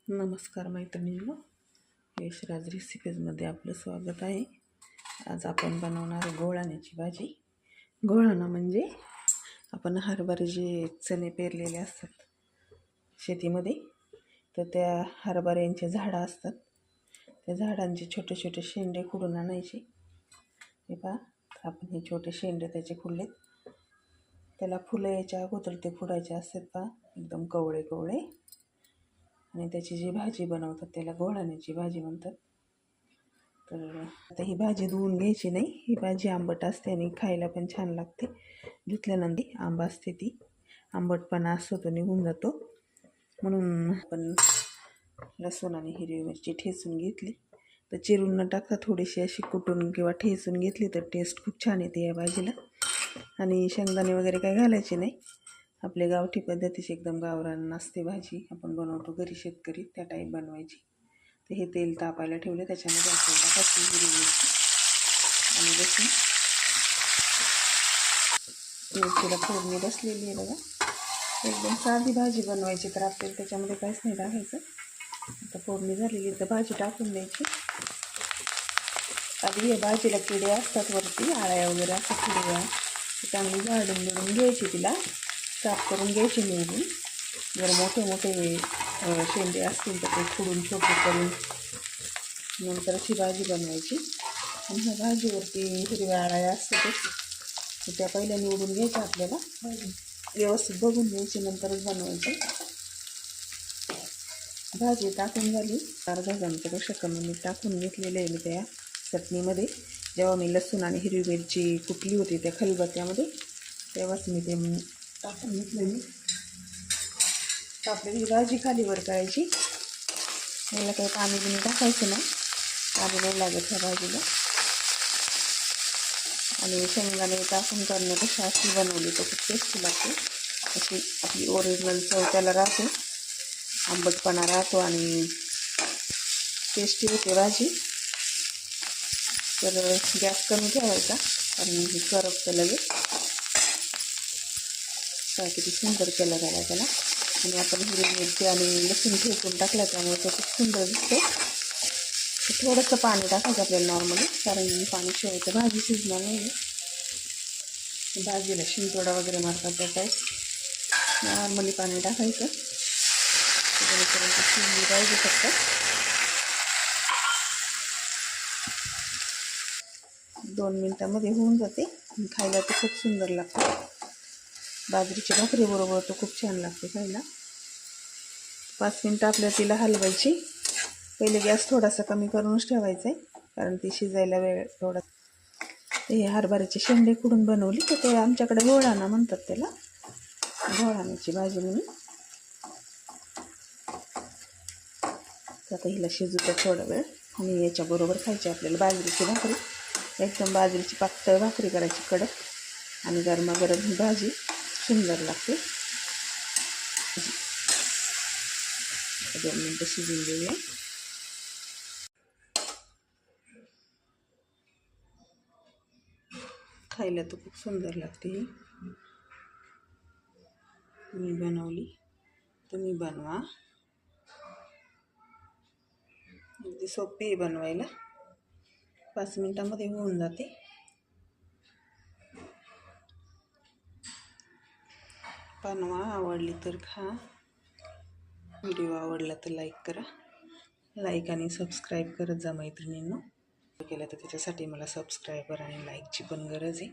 नमस्कार मैत्रिणींनो, यशराज रेसिपीजमध्ये आपलं स्वागत आहे. आज आपण बनवणार आहे घोळाण्याची भाजी. घोळाणा म्हणजे आपण हरभरे जे चणे पेरलेले असतात शेतीमध्ये, तर त्या हरभऱ्यांचे झाडं असतात. त्या झाडांचे छोटे छोटे शेंडे खुडून आणायचे. हे पहा, आपण हे छोटे शेंडे त्याचे खुडलेत. त्याला फुलं यायच्या अगोदर ते खुडायचे असतात पहा, एकदम कवळे कवळे. आणि त्याची जी भाजी बनवतात त्याला घोळाण्याची भाजी म्हणतात. तर आता ही भाजी धुवून घ्यायची नाही. ही भाजी आंबट असते आणि खायला पण छान लागते. धुतल्यानंतर आंबा असते ती आंबटपणा असतो तो निघून जातो. म्हणून आपण लसूण आणि हिरवी मिरची ठेचून घेतली, तर चिरून न टाकता थोडीशी अशी कुटून किंवा ठेचून घेतली तर टेस्ट खूप छान येते या भाजीला. आणि शेंगदाणे वगैरे काही घालायचे नाही. आपल्या गावठी पद्धतीची एकदम गावरान असते भाजी, आपण बनवतो घरी शेतकरी त्या टाईप बनवायची. तर हे तेल तापायला ठेवले, त्याच्यामध्ये आपल्याला टाकायची हिरवी मिरची आणि लसूण. मिरचीला फोडणी बसलेली आहे बघा. एकदम साधी भाजी बनवायची, तर आपल्याला त्याच्यामध्ये काहीच नाही टाकायचं. आता फोडणी झालेली तर भाजी टाकून द्यायची. आधी या भाजीला किडे असतात वरती, आळ्या वगैरे असतात हिरव्या, चांगली झाडून बिडून घ्यायची, तिला साफ करून घ्यायची निवडून. जर मोठे मोठे शेंडे असतील तर ते खुडून छोटे करून नंतर अशी भाजी बनवायची. आणि ह्या भाजीवरती हिरव्या आळ्या असतातच, तर त्या पहिल्या निवडून घ्यायच्या आपल्याला, व्यवस्थित बघून घ्यायची, नंतरच बनवायची. भाजी टाकून झाली, अर्धा चमच्यापेक्षा कमी मी टाकून घेतलेलं आहे मी त्या चटणीमध्ये. जेव्हा मी लसूण आणि हिरवी मिरची कुटली होती त्या खलबत्त्यामध्ये, तेव्हाच मी ते टाकून घेतलेली. तर आपल्याला ही भाजी खाली वर करायची. याला काही पाणी बिणी टाकायचं नाही, पाणी नाही लागत ह्या भाजीला. आणि शेंगदाणे टाकून करण्यापेक्षा अशी बनवली तर खूप टेस्टी लागते. अशी आपली ओरिजिनल चव त्याला राहते, आंबटपणा राहतो आणि टेस्टी होते भाजी. तर गॅस कमी ठेवायचा, कारण हे करपतं लगेच. काय किती सुंदर कलर आला त्याला. आणि आपण हिरवी मिरची आणि लसूण ठेचून टाकला त्यामुळे तो खूप सुंदर दिसतो. थोडंसं पाणी टाकायचं आपल्याला नॉर्मली, कारण पाणी शिवायचं भाजी शिजणार नाही. भाजीला शिंतोडा वगैरे मारतात त्या टाईप नॉर्मली पाणी टाकायचं, जेणेकरून ते शिजली पाहिजे फक्त. 2 मिनटामध्ये होऊन जाते. खायला ते खूप सुंदर लागते. बाजरीच्या भाकरीबरोबर तो खूप छान लागते खायला. 5 मिनटं आपल्याला तिला हलवायची. पहिले गॅस थोडासा कमी करूनच ठेवायचा आहे, कारण ती शिजायला वेळ थोडा. ते हरभऱ्याचे शेंडे खुडून बनवली, तर ते आमच्याकडे घोळाणा म्हणतात त्याला, घोळाण्याची भाजी म्हणून. तर आता हिला शिजू तर थोडा वेळ, आणि याच्याबरोबर खायची आपल्याला बाजरीची भाकरी. एकदम बाजरीची पातळ भाकरी करायची कडक, आणि गरमागरम ही भाजी सुंदर लागते. 2 मिनटं शिजून घेऊया. खायला तर खूप सुंदर लागते ही. मी बनवली, तुम्ही बनवा. अगदी सोपी आहे बनवायला, 5 मिनटामध्ये होऊन जाते. बनवा, आवडली तर खा. व्हिडिओ आवडला तर लाईक करा. लाईक आणि सबस्क्राईब करत जा मैत्रिणींनो. केलं तर त्याच्यासाठी मला सबस्क्रायबर आणि लाईकची पण गरज आहे.